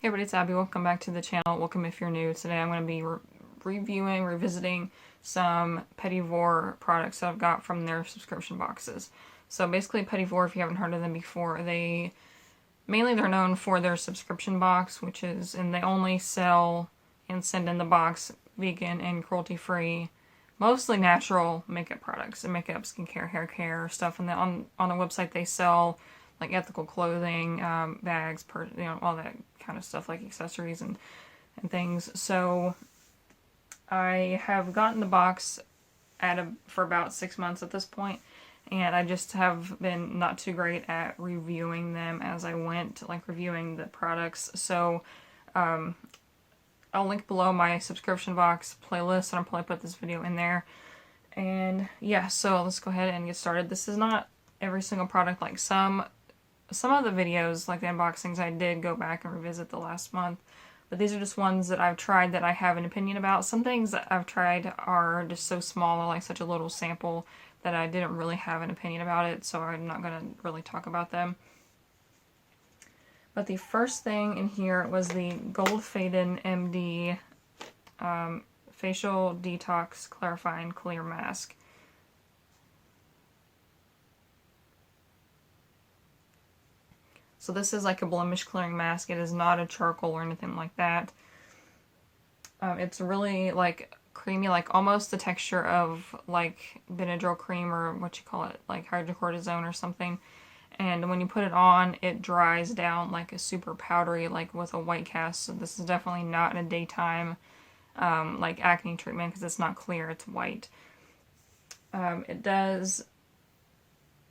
Hey everybody, it's Abby. Welcome back to the channel. Welcome if you're new. Today I'm going to be revisiting some Petit Vour products that I've got from their subscription boxes. So basically Petit Vour, if you haven't heard of them before, they're known for their subscription box, and they only sell and send in the box vegan and cruelty-free, mostly natural makeup products, and makeup, skincare, hair care, stuff. And then on the website they sell like ethical clothing, bags, all that kind of stuff, like accessories and things. So I have gotten the box for about 6 months at this point, and I just have been not too great at reviewing them as I went, like reviewing the products. So I'll link below my subscription box playlist, and I'll probably put this video in there. And yeah, so let's go ahead and get started. This is not every single product. Like some of the videos, like the unboxings, I did go back and revisit the last month. But these are just ones that I've tried that I have an opinion about. Some things that I've tried are just so small, or like such a little sample, that I didn't really have an opinion about it, so I'm not going to really talk about them. But the first thing in here was the Gold Faded MD Facial Detox Clarifying Clear Mask. So this is like a blemish clearing mask. It is not a charcoal or anything like that. It's really like creamy, like almost the texture of like Benadryl cream, or what you call it, like hydrocortisone or something. And when you put it on, it dries down like a super powdery, like with a white cast. So this is definitely not a daytime like acne treatment, because it's not clear, it's white. It does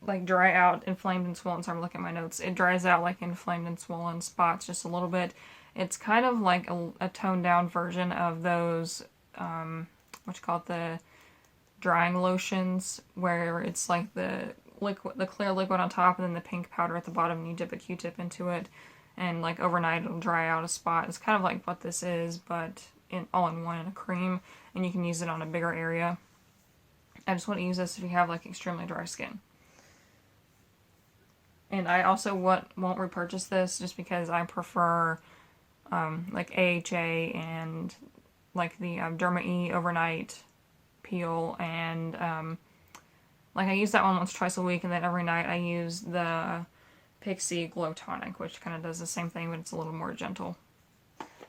like dry out inflamed and swollen. So I'm looking at my notes. It dries out like inflamed and swollen spots just a little bit. It's kind of like a toned down version of those, what you call it, the drying lotions, where it's like the clear liquid on top and then the pink powder at the bottom, and you dip a Q-tip into it, and like overnight it'll dry out a spot. It's kind of like what this is, but all in one in a cream, and you can use it on a bigger area. I just want to use this if you have like extremely dry skin. And I also won't repurchase this, just because I prefer like AHA and like the Derma E overnight peel, and like I use that one once, twice a week, and then every night I use the Pixie Glow Tonic, which kind of does the same thing, but it's a little more gentle.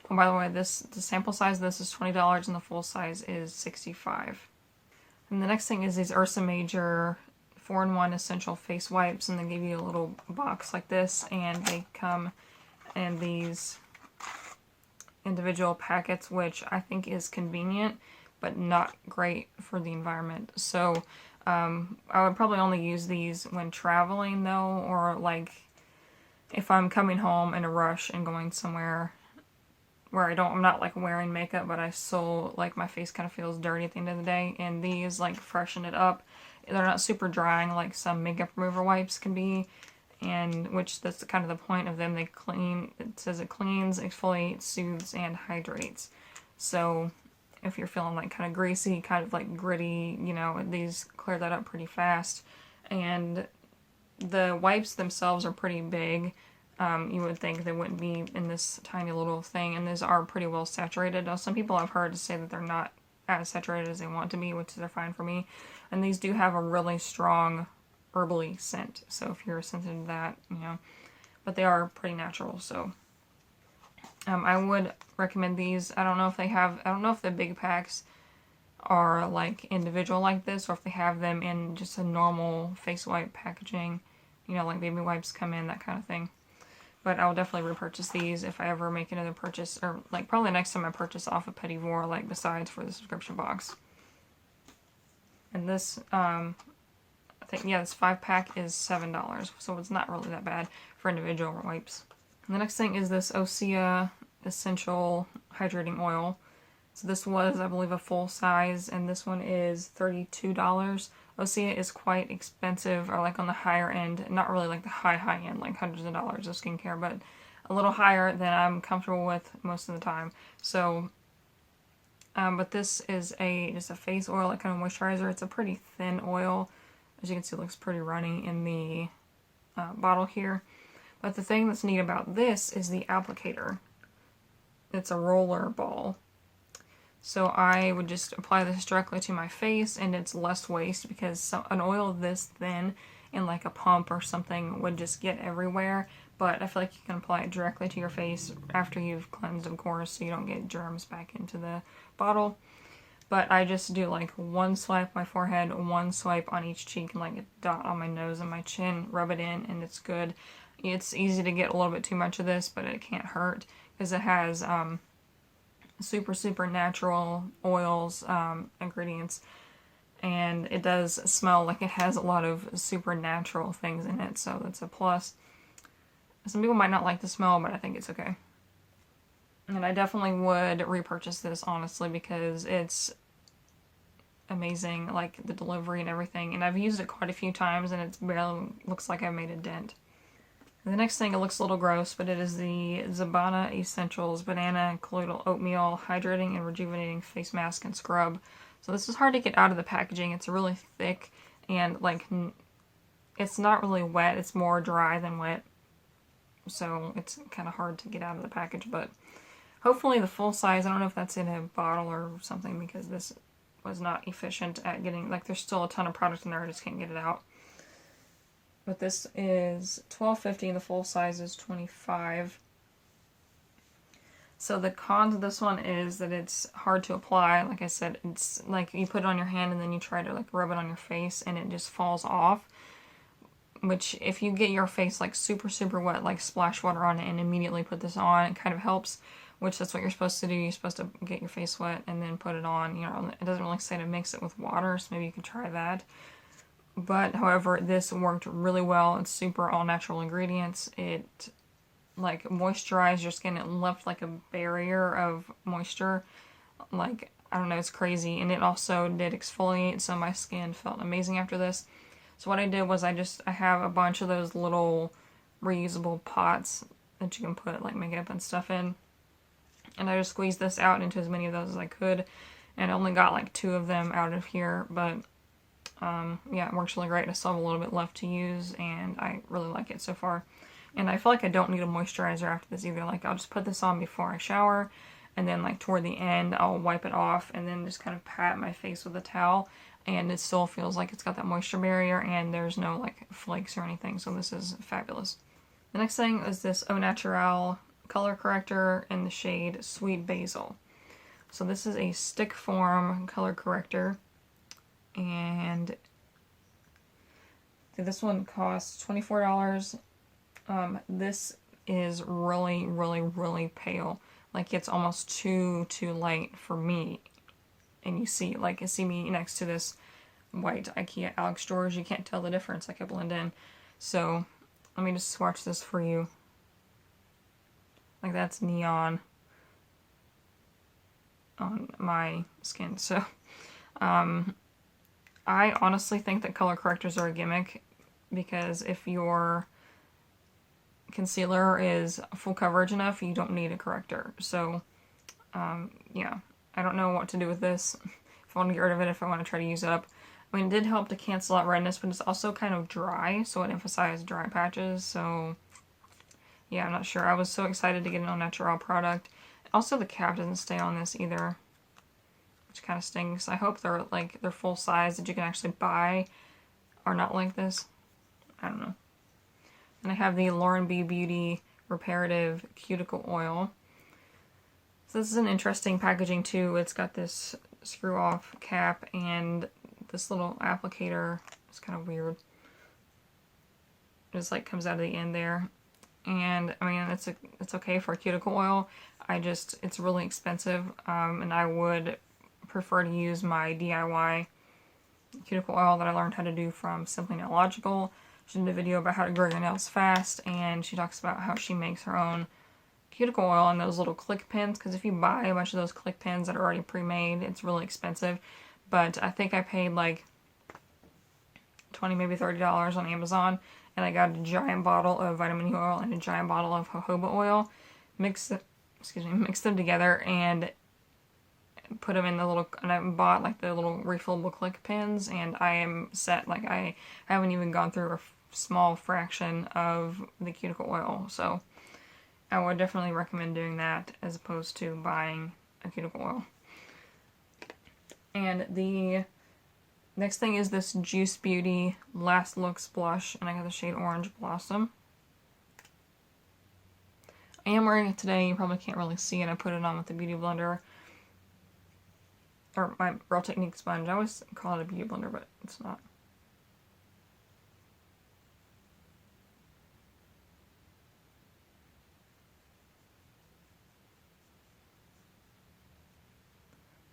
And by the way, the sample size of this is $20, and the full size is $65. And the next thing is these Ursa Major 4-in-1 essential face wipes, and they give you a little box like this, and they come in these individual packets, which I think is convenient but not great for the environment. So I would probably only use these when traveling though, or like if I'm coming home in a rush and going somewhere where I'm not like wearing makeup, but I still, like, my face kind of feels dirty at the end of the day, and these like freshen it up. They're not super drying like some makeup remover wipes can be, and which that's kind of the point of them. They clean, it says it cleans, exfoliates, soothes, and hydrates. So if you're feeling like kind of greasy, kind of like gritty, you know, these clear that up pretty fast. And the wipes themselves are pretty big. You would think they wouldn't be in this tiny little thing, and these are pretty well saturated. Now, some people I've heard say that they're not as saturated as they want to be, which they're fine for me. And these do have a really strong herbally scent, so if you're sensitive to that, you know, but they are pretty natural. So I would recommend these. I don't know if the big packs are like individual like this, or if they have them in just a normal face wipe packaging, you know, like baby wipes come in, that kind of thing. But I will definitely repurchase these if I ever make another purchase, or like probably next time I purchase off of Petit Vour, like besides for the subscription box. And this, I think, yeah, this 5-pack is $7, so it's not really that bad for individual wipes. And the next thing is this Osea Essential Hydrating Oil. So this was, I believe, a full size, and this one is $32. Osea is quite expensive, or like on the higher end, not really like the high end, like hundreds of dollars of skincare, but a little higher than I'm comfortable with most of the time. So, but this is just a face oil, like kind of moisturizer. It's a pretty thin oil. As you can see, it looks pretty runny in the bottle here. But the thing that's neat about this is the applicator. it's a roller ball. So I would just apply this directly to my face, and it's less waste because an oil this thin in like a pump or something would just get everywhere. But I feel like you can apply it directly to your face after you've cleansed, of course, so you don't get germs back into the bottle. But I just do like one swipe on my forehead, one swipe on each cheek, and like a dot on my nose and my chin, rub it in, and it's good. It's easy to get a little bit too much of this, but it can't hurt because it has super natural oils, ingredients, and it does smell like it has a lot of supernatural things in it, so that's a plus. Some people might not like the smell, but I think it's okay. And I definitely would repurchase this, honestly, because it's amazing, like the delivery and everything. And I've used it quite a few times, and it barely looks like I made a dent. The next thing, it looks a little gross, but it is the Zabana Essentials Banana Colloidal Oatmeal Hydrating and Rejuvenating Face Mask and Scrub. So this is hard to get out of the packaging. It's really thick, and like it's not really wet. It's more dry than wet. So it's kind of hard to get out of the package, but hopefully the full size, I don't know if that's in a bottle or something, because this was not efficient at getting, like there's still a ton of product in there, I just can't get it out. But this is $12.50 and the full size is $25. So the cons of this one is that it's hard to apply. Like I said, it's like you put it on your hand and then you try to like rub it on your face and it just falls off. Which, if you get your face like super wet, like splash water on it and immediately put this on, it kind of helps. Which that's what you're supposed to do. You're supposed to get your face wet and then put it on. You know, it doesn't really say to mix it with water, so maybe you can try that. But, however, this worked really well. It's super all natural ingredients. It like moisturized your skin. It left like a barrier of moisture. Like, I don't know, it's crazy. And it also did exfoliate, so my skin felt amazing after this. So what I did was I have a bunch of those little reusable pots that you can put like makeup and stuff in. And I just squeezed this out into as many of those as I could. And I only got like 2 of them out of here. But yeah, it works really great. I still have a little bit left to use, and I really like it so far. And I feel like I don't need a moisturizer after this either. Like, I'll just put this on before I shower, and then like toward the end I'll wipe it off and then just kind of pat my face with a towel. And it still feels like it's got that moisture barrier, and there's no like flakes or anything, so this is fabulous. The next thing is this Au Naturel color corrector in the shade Sweet Basil. So this is a stick form color corrector, and this one costs $24. This is really pale. Like, it's almost too light for me. And you see me next to this white IKEA Alex drawers, you can't tell the difference. Like, I blend in. So let me just swatch this for you. Like, that's neon on my skin. So I honestly think that color correctors are a gimmick, because if your concealer is full coverage enough, you don't need a corrector. So yeah, I don't know what to do with this. If I want to get rid of it, if I want to try to use it up. I mean, it did help to cancel out redness, but it's also kind of dry, so it emphasized dry patches. So yeah, I'm not sure. I was so excited to get an Au Naturel product. Also, the cap doesn't stay on this either, which kind of stings. I hope they're full size that you can actually buy are not like this. I don't know. And I have the Lauren B Beauty Reparative Cuticle Oil. So this is an interesting packaging too. It's got this screw off cap and this little applicator. It's kind of weird. It just like comes out of the end there. And I mean, it's okay for a cuticle oil. It's really expensive, and I would prefer to use my DIY cuticle oil that I learned how to do from Simply Nail Logical. She did a video about how to grow your nails fast, and she talks about how she makes her own cuticle oil and those little click pins, because if you buy a bunch of those click pins that are already pre-made, it's really expensive. But I think I paid like $20, maybe $30 on Amazon, and I got a giant bottle of vitamin E oil and a giant bottle of jojoba oil. Mix them together and put them in the little, and I bought like the little refillable click pins, and I am set. Like, I haven't even gone through a small fraction of the cuticle oil, so I would definitely recommend doing that as opposed to buying a cuticle oil. And the next thing is this Juice Beauty Last Looks blush, and I got the shade Orange Blossom. I am wearing it today. You probably can't really see it. I put it on with the Beauty Blender, or my Real Technique sponge. I always call it a Beauty Blender, but it's not.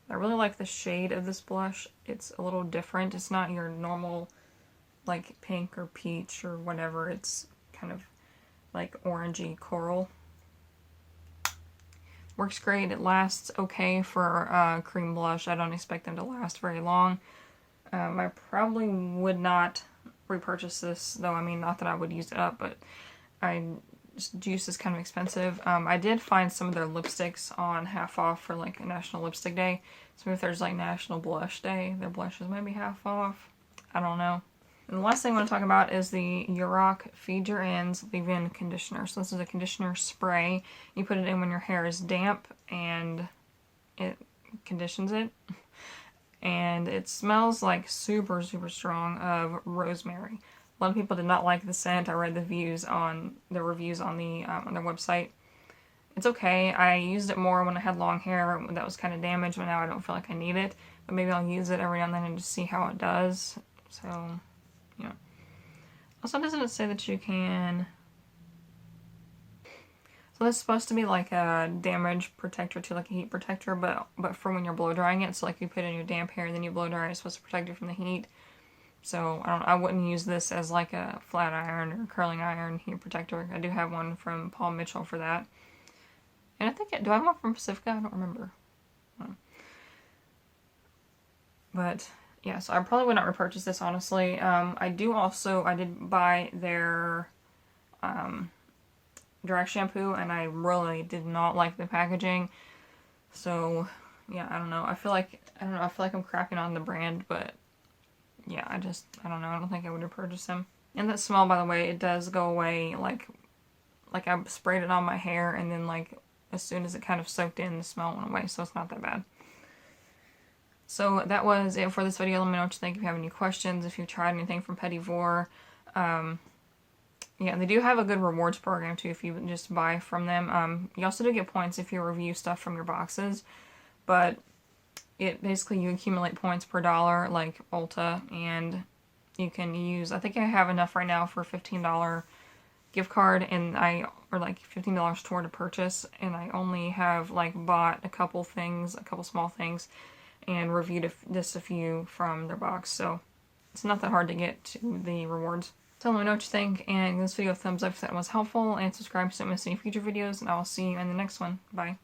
I really like the shade of this blush. It's a little different. It's not your normal like pink or peach or whatever. It's kind of like orangey coral. Works great. It lasts okay for cream blush. I don't expect them to last very long. I probably would not repurchase this, though. I mean, not that I would use it up, but Juice is kind of expensive. I did find some of their lipsticks on half off for like a National Lipstick Day. So if there's like National Blush Day, their blushes might be half off. I don't know. And the last thing I want to talk about is the Yurok Feed Your Ends Leave-In Conditioner. So this is a conditioner spray. You put it in when your hair is damp and it conditions it. And it smells like super, super strong of rosemary. A lot of people did not like the scent. I read the reviews on their website. It's okay. I used it more when I had long hair that was kind of damaged, but now I don't feel like I need it. But maybe I'll use it every now and then and just see how it does. So, yeah. Also, doesn't it say that you can... So that's supposed to be like a damage protector too, like a heat protector, but for when you're blow drying it. So like you put it in your damp hair and then you blow dry it, it's supposed to protect it from the heat. So I wouldn't use this as like a flat iron or curling iron heat protector. I do have one from Paul Mitchell for that. And I think, do I have one from Pacifica? I don't remember. But yeah, so I probably would not repurchase this, honestly. I did buy their dry shampoo, and I really did not like the packaging. So yeah, I don't know. I feel like I'm crapping on the brand, but yeah, I don't know. I don't think I would repurchase them. And that smell, by the way, it does go away. Like I sprayed it on my hair, and then like as soon as it kind of soaked in, the smell went away. So it's not that bad. So that was it for this video. Let me know what you think. If you have any questions, if you've tried anything from Petit Vour. Yeah, they do have a good rewards program too if you just buy from them. You also do get points if you review stuff from your boxes, but it basically you accumulate points per dollar like Ulta, and you can use, I think I have enough right now for a $15 gift card, and or like $15 toward a purchase, and I only have like bought a couple small things, and reviewed just a few from their box, so it's not that hard to get to the rewards. So let me know what you think, and give this video a thumbs up if that was helpful, and subscribe so you don't miss any future videos, and I will see you in the next one. Bye.